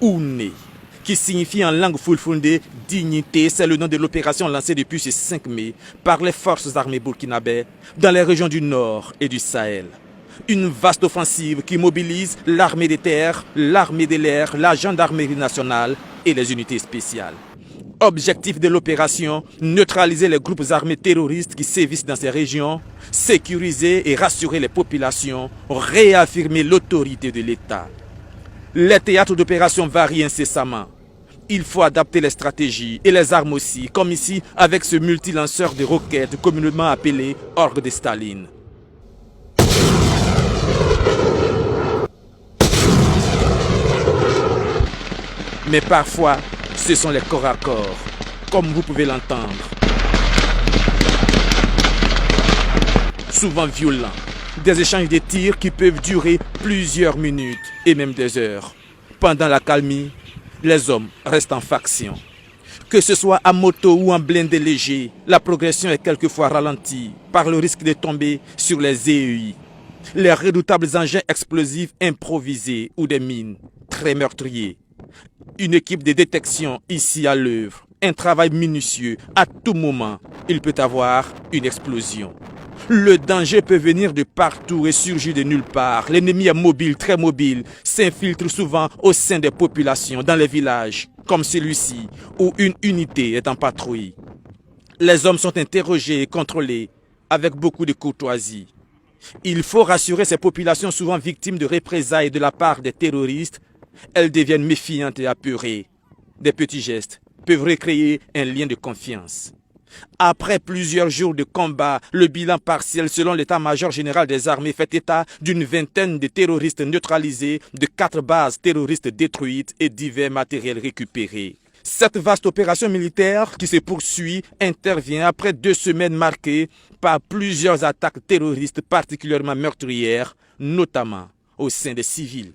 Oune, qui signifie en langue fulfulde dignité. C'est le nom de l'opération lancée depuis ce 5 mai par les forces armées burkinabè dans les régions du Nord et du Sahel. Une vaste offensive qui mobilise l'armée des terres, l'armée de l'air, la gendarmerie nationale et les unités spéciales. Objectif de l'opération, neutraliser les groupes armés terroristes qui sévissent dans ces régions, sécuriser et rassurer les populations, réaffirmer l'autorité de l'État. Les théâtres d'opération varient incessamment. Il faut adapter les stratégies et les armes aussi, comme ici avec ce multilanceur de roquettes communément appelé Orgue de Staline. Mais parfois, ce sont les corps à corps, comme vous pouvez l'entendre. Souvent violents, des échanges de tirs qui peuvent durer plusieurs minutes et même des heures. Pendant l'accalmie, les hommes restent en faction. Que ce soit à moto ou en blindé léger, la progression est quelquefois ralentie par le risque de tomber sur les EEI. Les redoutables engins explosifs improvisés ou des mines très meurtriers. Une équipe de détection ici à l'œuvre. Un travail minutieux. À tout moment, il peut avoir une explosion. Le danger peut venir de partout et surgir de nulle part. L'ennemi est mobile, très mobile, s'infiltre souvent au sein des populations, dans les villages, comme celui-ci, où une unité est en patrouille. Les hommes sont interrogés et contrôlés avec beaucoup de courtoisie. Il faut rassurer ces populations souvent victimes de représailles de la part des terroristes. Elles deviennent méfiantes et apeurées. Des petits gestes peuvent recréer un lien de confiance. Après plusieurs jours de combat, le bilan partiel selon l'état-major général des armées fait état d'une vingtaine de terroristes neutralisés, de 4 bases terroristes détruites et divers matériels récupérés. Cette vaste opération militaire qui se poursuit intervient après 2 semaines marquées par plusieurs attaques terroristes particulièrement meurtrières, notamment au sein des civils.